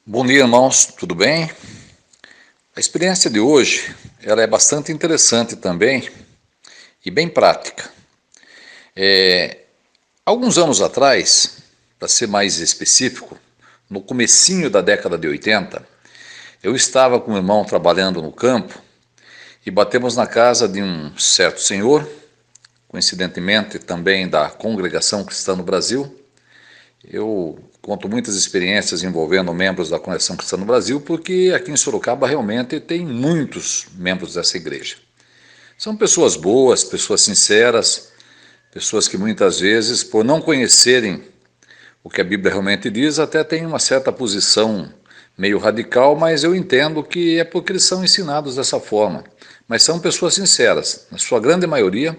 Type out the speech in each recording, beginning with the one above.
Bom dia, irmãos, tudo bem? A experiência de hoje, ela é bastante interessante também e bem prática. Alguns anos atrás, para ser mais específico, no comecinho da década de 80, eu estava com o irmão trabalhando no campo e batemos na casa de um certo senhor, coincidentemente também da Congregação Cristã no Brasil. Eu conto muitas experiências envolvendo membros da Congregação Cristã no Brasil, porque aqui em Sorocaba realmente tem muitos membros dessa igreja. São pessoas boas, pessoas sinceras, pessoas que muitas vezes, por não conhecerem o que a Bíblia realmente diz, até têm uma certa posição meio radical, mas eu entendo que é porque eles são ensinados dessa forma. Mas são pessoas sinceras, na sua grande maioria.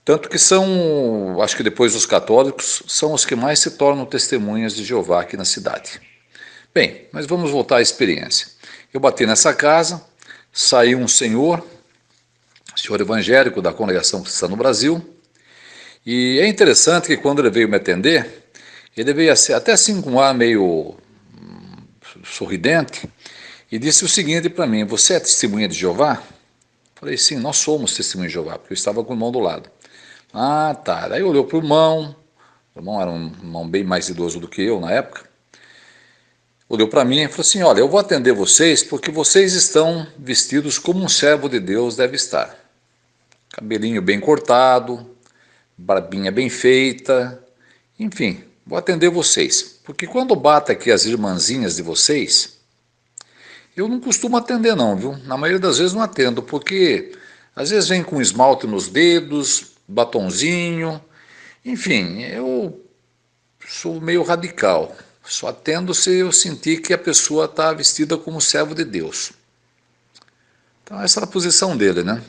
Tanto que são, acho que depois dos católicos, são os que mais se tornam testemunhas de Jeová aqui na cidade. Bem, mas vamos voltar à experiência. Eu bati nessa casa, saiu um senhor evangélico da Congregação Cristã no Brasil, e é interessante que quando ele veio me atender, ele veio até assim com um ar meio sorridente, e disse o seguinte para mim: você é testemunha de Jeová? Falei, sim, nós somos testemunha de Jeová, porque eu estava com o irmão do lado. Ah, tá. Daí olhou para o irmão era um irmão bem mais idoso do que eu na época, olhou para mim e falou assim: olha, eu vou atender vocês porque vocês estão vestidos como um servo de Deus deve estar. Cabelinho bem cortado, barbinha bem feita, enfim, vou atender vocês. Porque quando bata aqui as irmãzinhas de vocês, eu não costumo atender não, viu? Na maioria das vezes não atendo, porque às vezes vem com esmalte nos dedos, batonzinho, enfim, eu sou meio radical. Só atendo se eu sentir que a pessoa está vestida como servo de Deus. Então essa era a posição dele, né?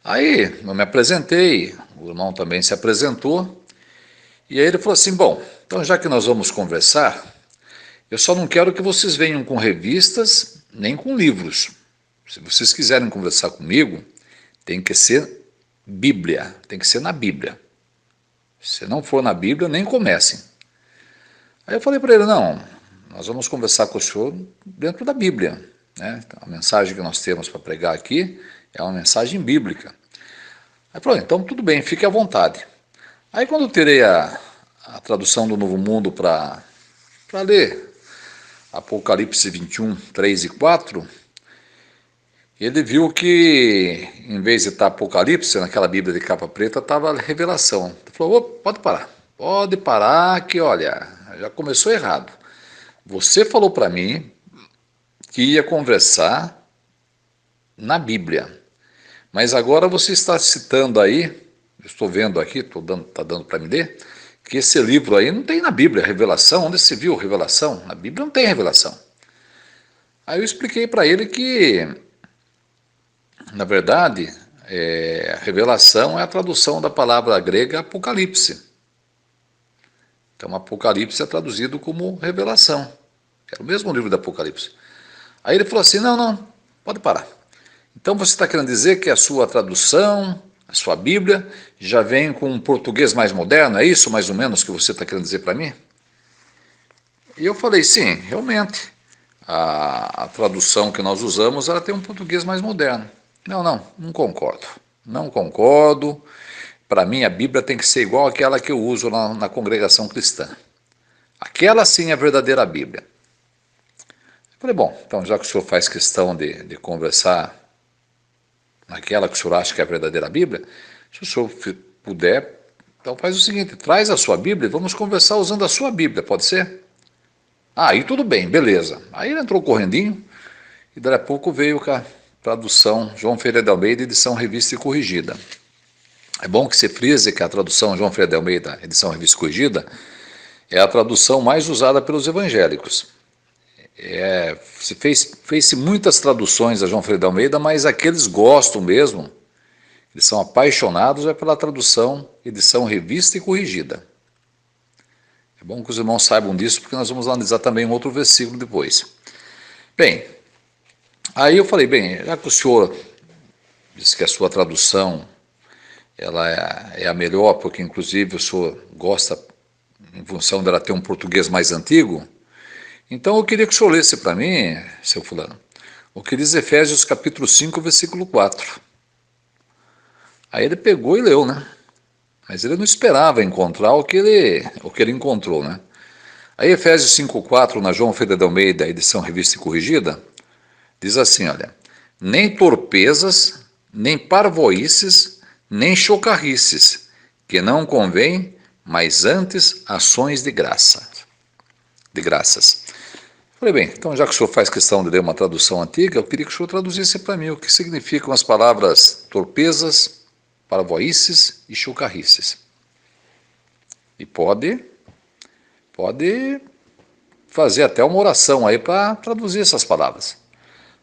Aí eu me apresentei, o irmão também se apresentou, e aí ele falou assim: bom, então já que nós vamos conversar, eu só não quero que vocês venham com revistas nem com livros. Se vocês quiserem conversar comigo, tem que ser Bíblia, tem que ser na Bíblia. Se não for na Bíblia, nem comecem. Aí eu falei para ele: não, nós vamos conversar com o senhor dentro da Bíblia, né? Então, a mensagem que nós temos para pregar aqui é uma mensagem bíblica. Aí ele falou: então tudo bem, fique à vontade. Aí quando eu tirei a tradução do Novo Mundo para ler Apocalipse 21, 3 e 4, ele viu que em vez de estar Apocalipse, naquela Bíblia de capa preta, estava Revelação. Ele falou: pode parar que olha, já começou errado. Você falou para mim que ia conversar na Bíblia, mas agora você está citando aí, eu estou vendo aqui, está dando para me ler, que esse livro aí não tem na Bíblia Revelação. Onde se viu Revelação? Na Bíblia não tem Revelação. Aí eu expliquei para ele que, na verdade, a Revelação é a tradução da palavra grega Apocalipse. Então Apocalipse é traduzido como Revelação. Era o mesmo livro do Apocalipse. Aí ele falou assim: não, pode parar. Então você está querendo dizer que a sua tradução, a sua Bíblia, já vem com um português mais moderno? É isso mais ou menos que você está querendo dizer para mim? E eu falei: sim, realmente. A tradução que nós usamos, ela tem um português mais moderno. Não concordo. Não concordo. Para mim a Bíblia tem que ser igual àquela que eu uso na congregação cristã. Aquela sim é a verdadeira Bíblia. Eu falei: bom, então já que o senhor faz questão de conversar naquela que o senhor acha que é a verdadeira Bíblia, se o senhor puder, então faz o seguinte: traz a sua Bíblia e vamos conversar usando a sua Bíblia, pode ser? Aí tudo bem, beleza. Aí ele entrou correndinho e daí a pouco veio com a tradução João Ferreira de Almeida, edição revista e corrigida. É bom que se frise que a tradução João Ferreira de Almeida, edição revista e corrigida, é a tradução mais usada pelos evangélicos. Fez-se muitas traduções a João Ferreira de Almeida, mas aqueles gostam mesmo, eles são apaixonados pela tradução edição revista e corrigida. É bom que os irmãos saibam disso, porque nós vamos analisar também um outro versículo depois. Bem, aí eu falei, bem, já que o senhor disse que a sua tradução ela é a melhor, porque inclusive o senhor gosta, em função dela ter um português mais antigo, então eu queria que o senhor lesse para mim, seu fulano, o que diz Efésios capítulo 5, versículo 4. Aí ele pegou e leu, né? Mas ele não esperava encontrar o que ele encontrou, né? Aí Efésios 5,4, na João Ferreira de Almeida, edição revista e corrigida, diz assim, olha, nem torpezas, nem parvoíces, nem chocarrices, que não convém, mas antes ações de graças. Falei, bem, então já que o senhor faz questão de ler uma tradução antiga, eu queria que o senhor traduzisse para mim o que significam as palavras torpezas, parvoíces e chocarrices. E pode fazer até uma oração aí para traduzir essas palavras.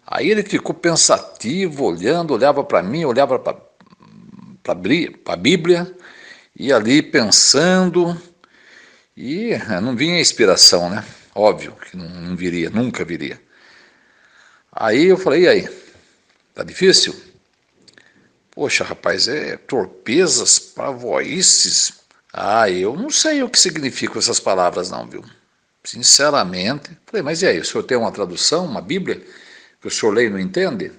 Aí ele ficou pensativo, olhava para mim, olhava para a Bíblia, e ali pensando, e não vinha inspiração, né? Óbvio que não viria, nunca viria. Aí eu falei, e aí? Tá difícil? Poxa, rapaz, torpezas, parvoíces. Eu não sei o que significam essas palavras não, viu? Sinceramente. Falei, mas e aí, o senhor tem uma tradução, uma Bíblia, que o senhor lê e não entende?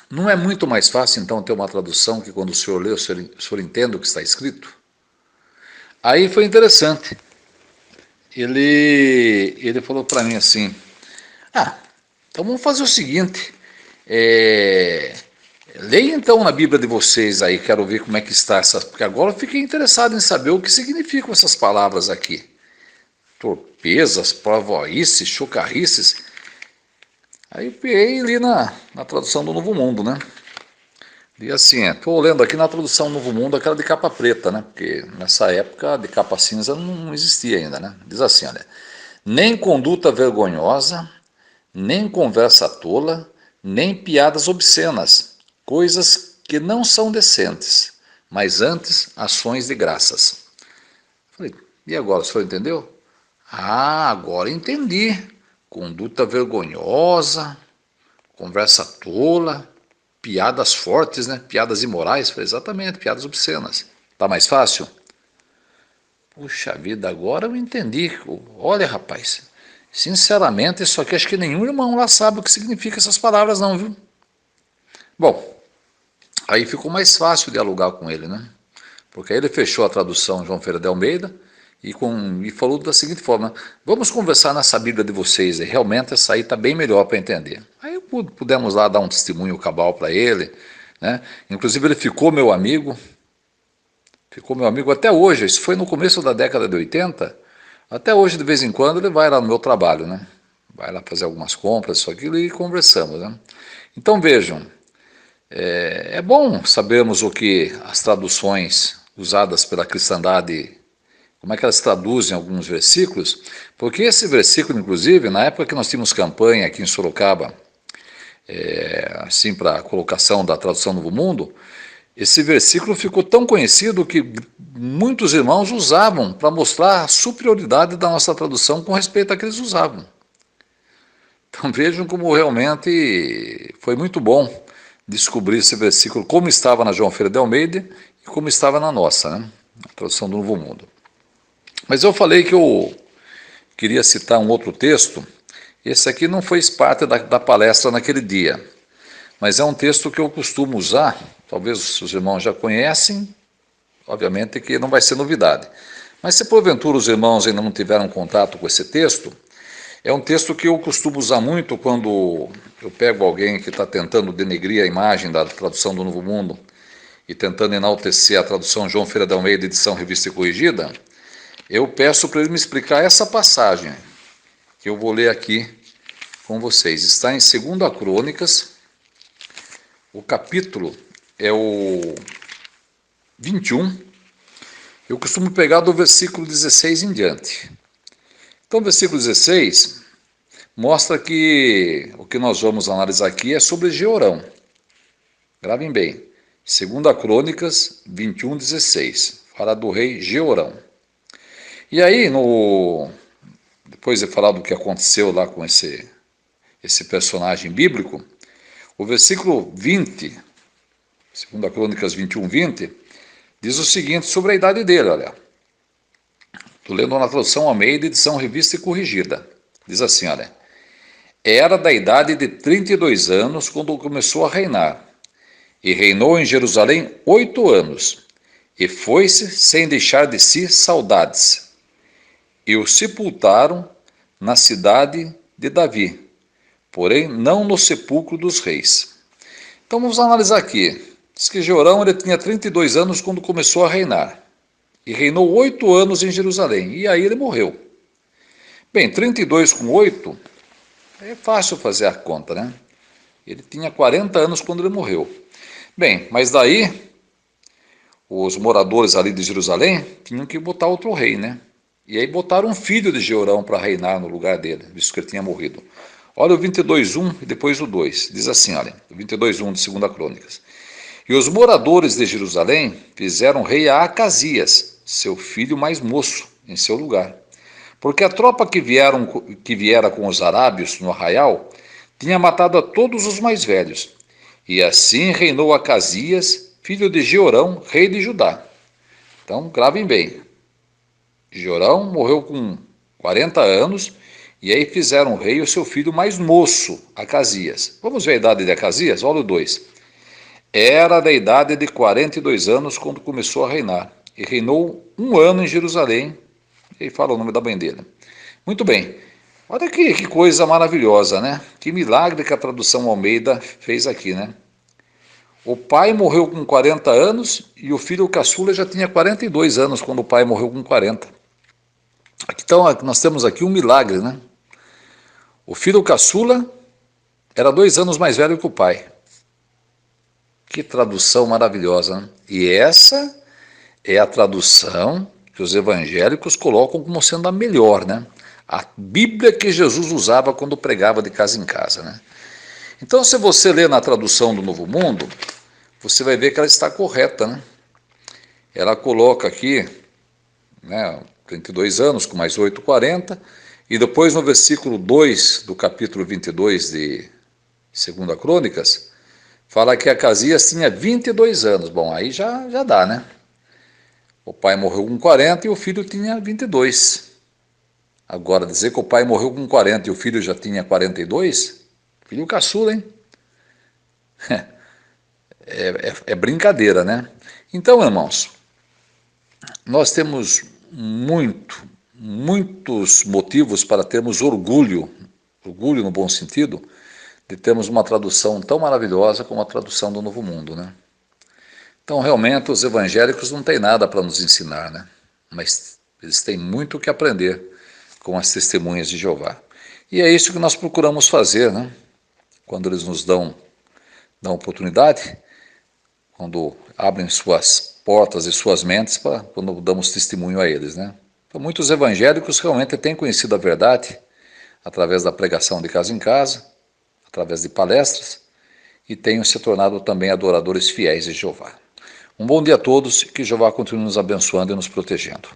Não é muito mais fácil, então, ter uma tradução que quando o senhor lê, o senhor entende o que está escrito? Aí foi interessante. Ele falou para mim assim, então vamos fazer o seguinte, leia então na Bíblia de vocês aí, quero ver como é que está essas, porque agora eu fiquei interessado em saber o que significam essas palavras aqui. Torpezas, parvoíces, chocarrices. Aí eu peguei ali na tradução do Novo Mundo, né? E assim, estou lendo aqui na tradução do Novo Mundo, aquela de capa preta, né? Porque nessa época de capa cinza não existia ainda, né? Diz assim, olha, nem conduta vergonhosa, nem conversa tola, nem piadas obscenas, coisas que não são decentes, mas antes ações de graças. Falei, e agora, o senhor entendeu? Agora entendi. Conduta vergonhosa, conversa tola, piadas fortes, né? Piadas imorais. Falei, exatamente, piadas obscenas. Tá mais fácil? Puxa vida, agora eu entendi. Olha, rapaz, sinceramente, isso aqui acho que nenhum irmão lá sabe o que significa essas palavras não, viu? Bom, aí ficou mais fácil dialogar com ele, né? Porque aí ele fechou a tradução João Ferreira de Almeida e falou da seguinte forma, vamos conversar nessa Bíblia de vocês, e realmente essa aí está bem melhor para entender. Aí pudemos lá dar um testemunho cabal para ele, né? Inclusive ele ficou meu amigo até hoje, isso foi no começo da década de 80, até hoje de vez em quando ele vai lá no meu trabalho, né? Vai lá fazer algumas compras, isso aquilo e conversamos, né? Então vejam, é bom sabermos o que as traduções usadas pela cristandade, como é que elas traduzem alguns versículos, porque esse versículo, inclusive, na época que nós tínhamos campanha aqui em Sorocaba, assim para a colocação da tradução Novo Mundo, esse versículo ficou tão conhecido que muitos irmãos usavam para mostrar a superioridade da nossa tradução com respeito à que eles usavam. Então vejam como realmente foi muito bom descobrir esse versículo, como estava na João Ferreira de Almeida e como estava na nossa, né? A tradução do Novo Mundo. Mas eu falei que eu queria citar um outro texto. Esse aqui não foi parte da palestra naquele dia, mas é um texto que eu costumo usar, talvez os irmãos já conhecem, obviamente que não vai ser novidade. Mas se porventura os irmãos ainda não tiveram contato com esse texto, é um texto que eu costumo usar muito quando eu pego alguém que está tentando denegrir a imagem da tradução do Novo Mundo e tentando enaltecer a tradução João Ferreira de Almeida, edição revista e corrigida, eu peço para ele me explicar essa passagem, que eu vou ler aqui com vocês. Está em 2 Crônicas, o capítulo é o 21, eu costumo pegar do versículo 16 em diante. Então, o versículo 16 mostra que o que nós vamos analisar aqui é sobre Jeorão. Gravem bem, 2 Crônicas 21, 16, fala do rei Jeorão. E aí, depois de falar do que aconteceu lá com esse personagem bíblico, o versículo 20, 2 Crônicas 21, 20, diz o seguinte sobre a idade dele, olha. Estou lendo na tradução Almeida, edição revista e corrigida. Diz assim, olha. Era da idade de 32 anos quando começou a reinar, e reinou em Jerusalém 8 anos, e foi-se sem deixar de si saudades. E o sepultaram na cidade de Davi, porém não no sepulcro dos reis. Então vamos analisar aqui. Diz que Jeorão ele tinha 32 anos quando começou a reinar, e reinou 8 anos em Jerusalém, e aí ele morreu. Bem, 32 com 8, é fácil fazer a conta, né? Ele tinha 40 anos quando ele morreu. Bem, mas daí, os moradores ali de Jerusalém tinham que botar outro rei, né? E aí botaram um filho de Jeorão para reinar no lugar dele, visto que ele tinha morrido. Olha o 22:1 e depois o 2. Diz assim, olha, o 22:1 de 2 Crônicas. E os moradores de Jerusalém fizeram rei a Acasias, seu filho mais moço, em seu lugar. Porque a tropa que viera com os arábios no arraial tinha matado a todos os mais velhos. E assim reinou Acasias, filho de Jeorão, rei de Judá. Então, gravem bem. Jeorão morreu com 40 anos, e aí fizeram rei o seu filho mais moço, Acasias. Vamos ver a idade de Acasias? Olha o 2. Era da idade de 42 anos quando começou a reinar, e reinou 1 ano em Jerusalém, e fala o nome da mãe dele. Muito bem. Olha que coisa maravilhosa, né? Que milagre que a tradução Almeida fez aqui, né? O pai morreu com 40 anos e o filho caçula já tinha 42 anos quando o pai morreu com 40. Então, nós temos aqui um milagre, né? O filho caçula era 2 anos mais velho que o pai. Que tradução maravilhosa, né? E essa é a tradução que os evangélicos colocam como sendo a melhor, né? A Bíblia que Jesus usava quando pregava de casa em casa, né? Então, se você ler na tradução do Novo Mundo, você vai ver que ela está correta, né? Ela coloca aqui, né, 32 anos com mais 8, 40, e depois no versículo 2 do capítulo 22 de 2 Crônicas, fala que Acasias tinha 22 anos. Bom, aí já dá, né? O pai morreu com 40 e o filho tinha 22. Agora, dizer que o pai morreu com 40 e o filho já tinha 42, filho caçula, hein? É brincadeira, né? Então, irmãos, nós temos muitos motivos para termos orgulho no bom sentido, de termos uma tradução tão maravilhosa como a tradução do Novo Mundo, né? Então, realmente, os evangélicos não têm nada para nos ensinar, né? Mas eles têm muito o que aprender com as testemunhas de Jeová. E é isso que nós procuramos fazer, né? Quando eles nos dão oportunidade, quando abrem suas portas e suas mentes, quando damos testemunho a eles, né? Então, muitos evangélicos realmente têm conhecido a verdade através da pregação de casa em casa, através de palestras, e têm se tornado também adoradores fiéis de Jeová. Um bom dia a todos e que Jeová continue nos abençoando e nos protegendo.